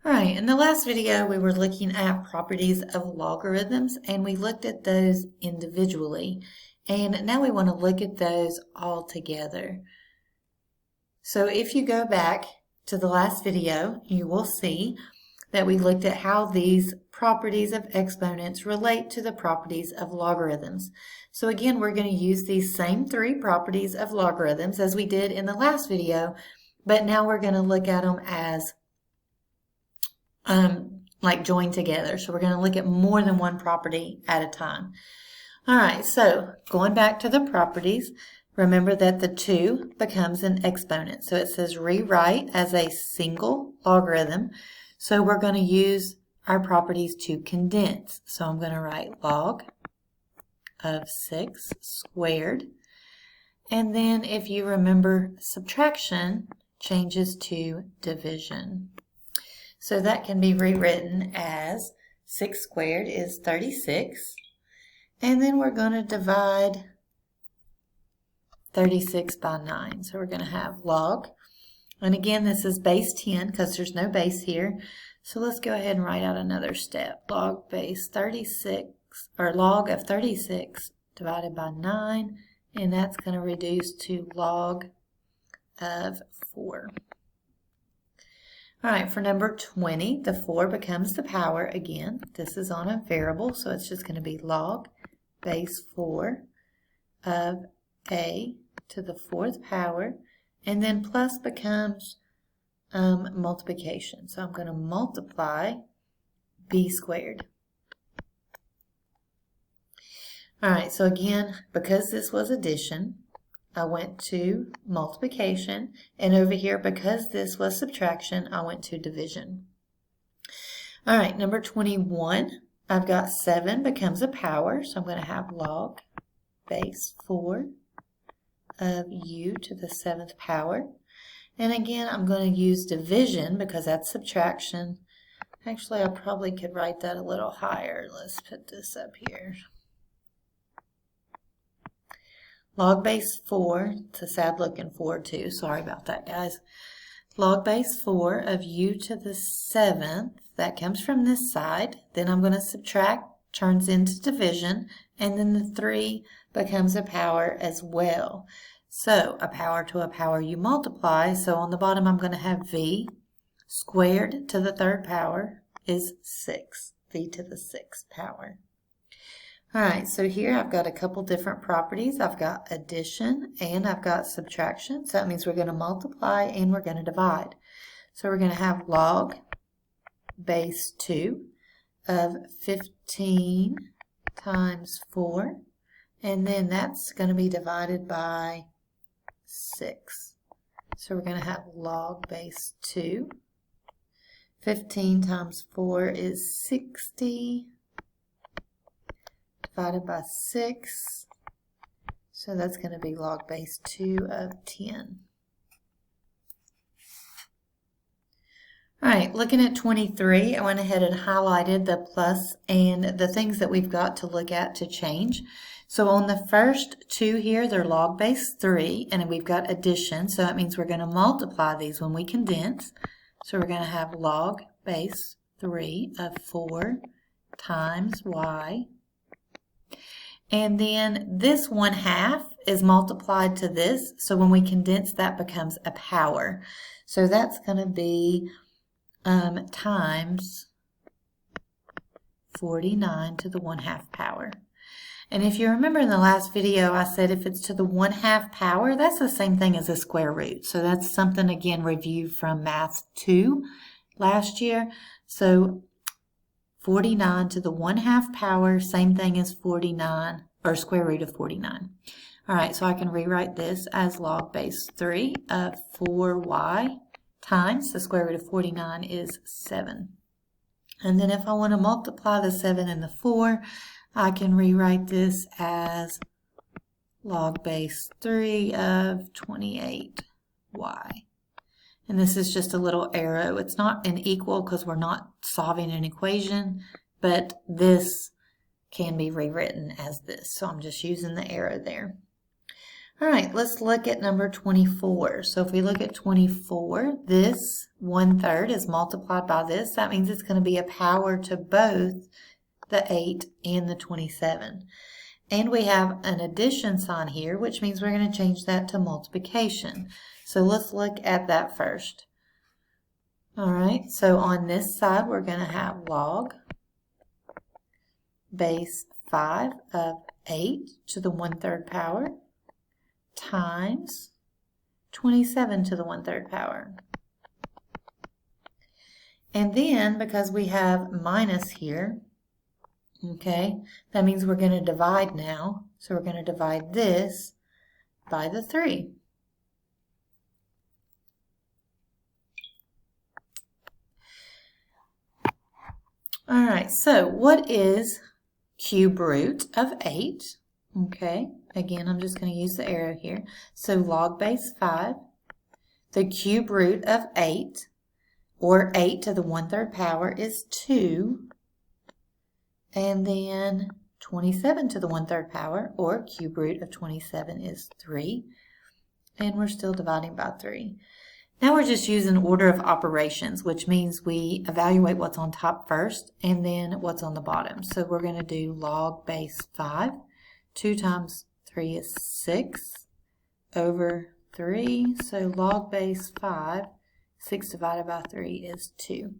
All right, in the last video, we were looking at properties of logarithms and we looked at those individually. And now we want to look at those all together. So if you go back to the last video, you will see that we looked at how these properties of exponents relate to the properties of logarithms. So again, we're going to use these same three properties of logarithms as we did in the last video, but now we're going to look at them as like joined together. So we're going to look at more than one property at a time. All right, so going back to the properties, remember that the 2 becomes an exponent. So it says rewrite as a single logarithm. So we're going to use our properties to condense. So I'm going to write log of 6 squared. And then if you remember, subtraction changes to division. So that can be rewritten as 6 squared is 36. And then we're going to divide 36 by 9. So we're going to have log. And again, this is base 10 because there's no base here. So let's go ahead and write out another step. Log base 36, or log of 36 divided by 9. And that's going to reduce to log of 4. All right, for number 20, the 4 becomes the power again. This is on a variable, so it's just going to be log base 4 of a to the 4th power, and then plus becomes multiplication. So I'm going to multiply b squared. All right, so again, because this was addition, I went to multiplication, and over here, because this was subtraction, I went to division. All right, number 21, I've got 7 becomes a power, so I'm going to have log base 4 of u to the 7th power. And again, I'm going to use division because that's subtraction. Actually, I probably could write that a little higher. Let's put this up here. Log base 4, it's a sad looking 4 too, sorry about that guys. Log base 4 of u to the 7th, that comes from this side. Then I'm going to subtract, turns into division, and then the 3 becomes a power as well. So a power to a power you multiply, so on the bottom I'm going to have v squared to the 3rd power is 6, v to the 6th power. All right, so here I've got a couple different properties. I've got addition and I've got subtraction. So that means we're going to multiply and we're going to divide. So we're going to have log base 2 of 15 times 4. And then that's going to be divided by 6. So we're going to have log base 2. 15 times 4 is 60. Divided by 6, so that's going to be log base 2 of 10. All right, looking at 23, I went ahead and highlighted the plus and the things that we've got to look at to change. So on the first 2 here, they're log base 3, and we've got addition, so that means we're going to multiply these when we condense. So we're going to have log base 3 of 4 times y. And then this 1/2 is multiplied to this. So when we condense, that becomes a power. So that's going to be times 49 to the 1/2 power. And if you remember in the last video, I said if it's to the 1/2 power, that's the same thing as a square root. So that's something, again, reviewed from Math 2 last year. So 49 to the 1/2 power, same thing as 49, or square root of 49. All right, so I can rewrite this as log base 3 of 4y times the square root of 49 is 7. And then if I want to multiply the 7 and the 4, I can rewrite this as log base 3 of 28y. And this is just a little arrow. It's not an equal because we're not solving an equation, but this can be rewritten as this. So I'm just using the arrow there. All right, let's look at number 24. So if we look at 24, this 1/3 is multiplied by this. That means it's going to be a power to both the 8 and the 27. And we have an addition sign here, which means we're going to change that to multiplication. So let's look at that first. All right, so on this side, we're going to have log base 5 of 8 to the 1/3 power times 27 to the 1/3 power. And then, because we have minus here, okay, that means we're going to divide now. So we're going to divide this by the 3. All right, so what is cube root of 8? Okay, again, I'm just going to use the arrow here. So log base 5, the cube root of 8, or 8 to the 1/3 power is 2. And then 27 to the 1/3 power, or cube root of 27 is 3. And we're still dividing by 3. Now we're just using order of operations, which means we evaluate what's on top first and then what's on the bottom. So we're going to do log base 5. 2 times 3 is 6 over 3. So log base 5, 6 divided by 3 is 2.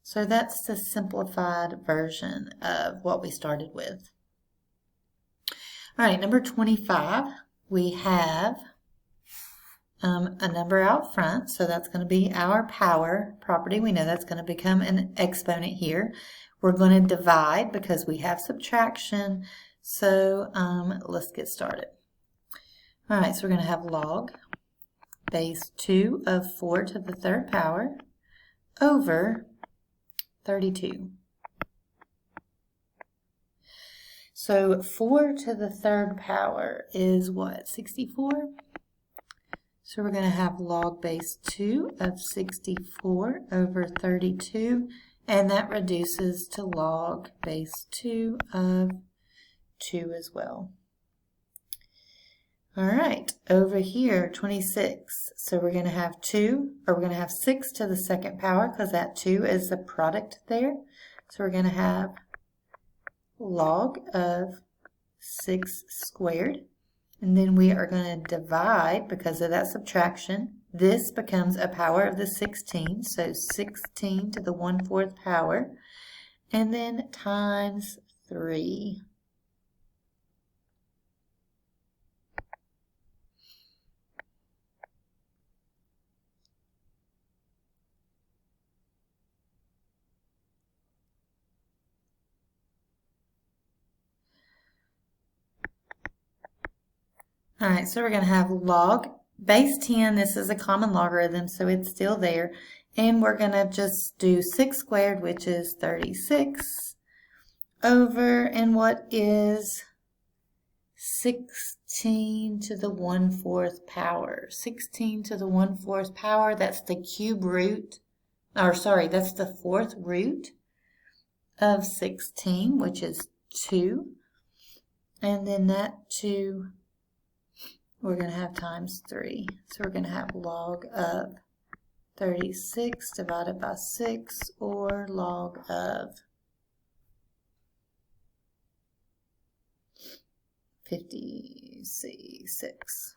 So that's the simplified version of what we started with. All right, number 25, we have a number out front, so that's going to be our power property. We know that's going to become an exponent here. We're going to divide because we have subtraction, so let's get started. All right, so we're going to have log base 2 of 4 to the 3rd power over 32. So 4 to the 3rd power is what, 64? So we're going to have log base 2 of 64 over 32, and that reduces to log base 2 of 2 as well. All right, over here, 26. So we're going to have 6 to the 2nd power because that 2 is the product there. So we're going to have log of 6 squared. And then we are going to divide because of that subtraction. This becomes a power of the 16, so 16 to the 1/4 power, and then times 3. All right, so we're going to have log base 10. This is a common logarithm, so it's still there. And we're going to just do 6 squared, which is 36, over, and what is 16 to the 1/4 power? 16 to the 1/4 power, that's the cube root, or sorry, that's the 4th root of 16, which is 2. And then that 2, we're going to have times 3. So we're going to have log of 36 divided by 6, or log of 56.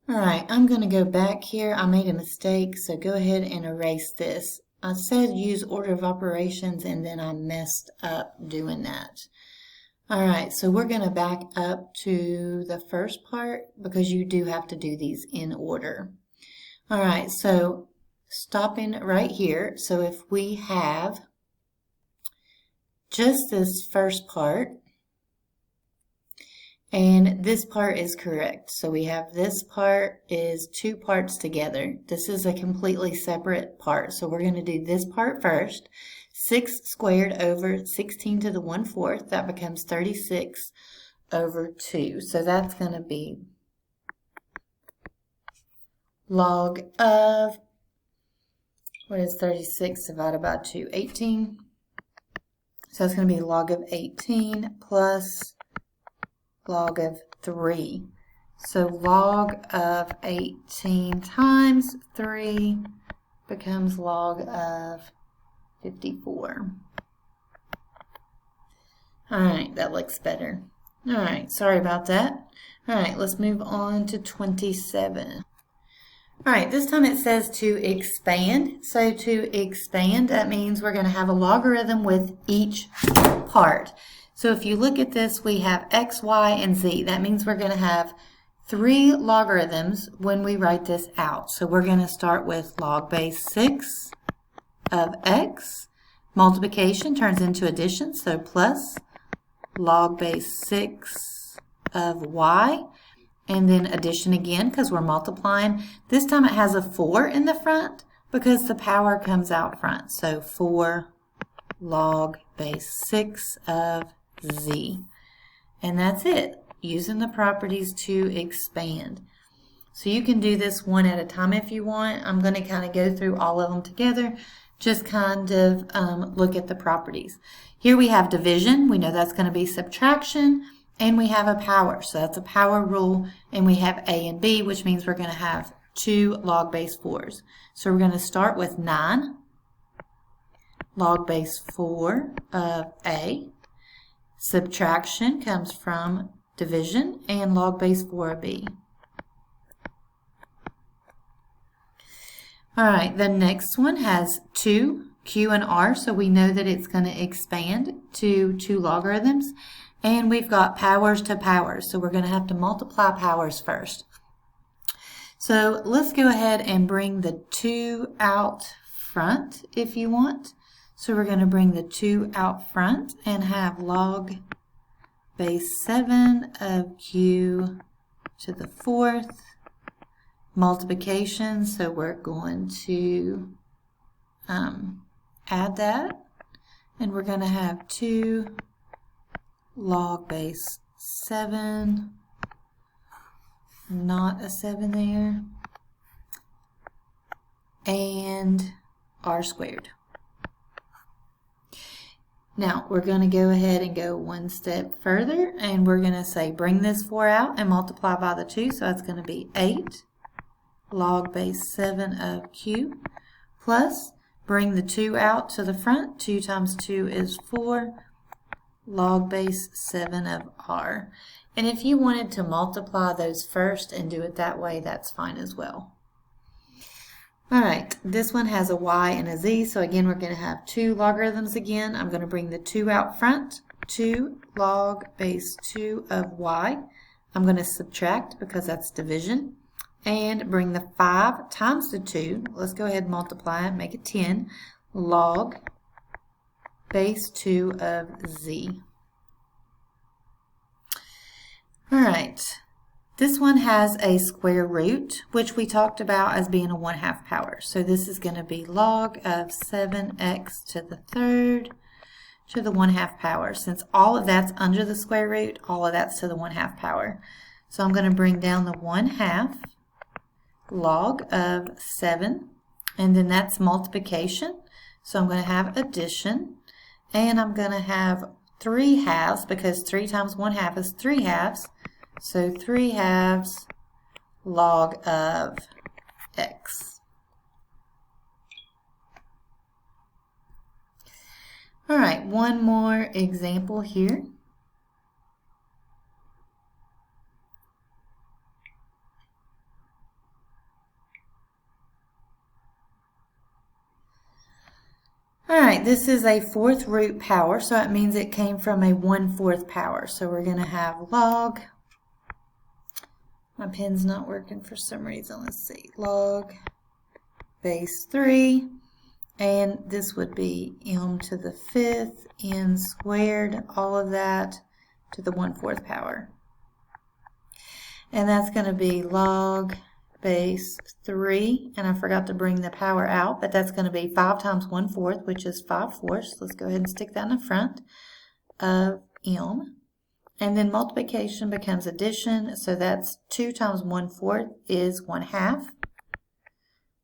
All right, I'm going to go back here. I made a mistake, so go ahead and erase this. I said use order of operations, and then I messed up doing that. All right, so we're going to back up to the first part because you do have to do these in order. All right, so stopping right here. So if we have just this first part, and this part is correct. So we have this part is 2 parts together. This is a completely separate part. So we're going to do this part first. 6 squared over 16 to the 1/4. That becomes 36 over 2. So that's going to be log of What is 36 divided by 2? 18. So it's going to be log of 18 plus log of 3. So log of 18 times 3 becomes log of 54. Alright, that looks better. Alright, sorry about that. Alright, let's move on to 27. Alright, this time it says to expand. So to expand, that means we're going to have a logarithm with each part. So if you look at this, we have x, y, and z. That means we're going to have 3 logarithms when we write this out. So we're going to start with log base 6 of x. Multiplication turns into addition, so plus log base 6 of y. And then addition again because we're multiplying. This time it has a 4 in the front because the power comes out front. So 4 log base 6 of z. And that's it, using the properties to expand. So you can do this one at a time if you want. I'm going to kind of go through all of them together, just kind of look at the properties. Here we have division. We know that's going to be subtraction. And we have a power, so that's a power rule, and we have A and B, which means we're going to have 2 log base 4s. So we're going to start with 9 log base 4 of A. Subtraction comes from division and log base 4 of B. Alright, the next one has 2, Q and R, so we know that it's going to expand to 2 logarithms. And we've got powers to powers, so we're going to have to multiply powers first. So let's go ahead and bring the 2 out front if you want. So we're going to bring the 2 out front and have log base 7 of Q to the 4th. Multiplication, so we're going to add that. And we're going to have 2 log base 7, not a 7 there, and r squared. Now we're going to go ahead and go one step further, and we're going to say bring this 4 out and multiply by the 2, so that's going to be 8 log base 7 of q plus bring the 2 out to the front. 2 times 2 is 4 log base 7 of r. And if you wanted to multiply those first and do it that way, that's fine as well. Alright, this one has a y and a z, so again we're going to have 2 logarithms again. I'm going to bring the 2 out front, 2 log base 2 of y. I'm going to subtract because that's division, and bring the 5 times the 2. Let's go ahead and multiply it, make it 10, log base 2 of z. Alright, this one has a square root, which we talked about as being a 1/2 power. So this is going to be log of 7x to the 3rd to the 1/2 power. Since all of that's under the square root, all of that's to the 1/2 power. So I'm going to bring down the 1/2 log of 7, and then that's multiplication. So I'm going to have addition. And I'm going to have 3 halves because 3 times 1/2 is 3 halves. So 3 halves log of x. All right, one more example here. Alright, this is a 4th root power, so it means it came from a 1/4 power. So we're going to have log, my pen's not working for some reason, let's see, log base 3, and this would be m to the 5th, n squared, all of that to the 1/4 power. And that's going to be log base 3, and I forgot to bring the power out, but that's going to be 5 times 1/4, which is 5/4. Let's go ahead and stick that in the front of m. And then multiplication becomes addition, so that's 2 times 1/4 is 1/2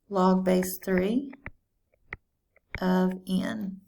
log base 3 of n.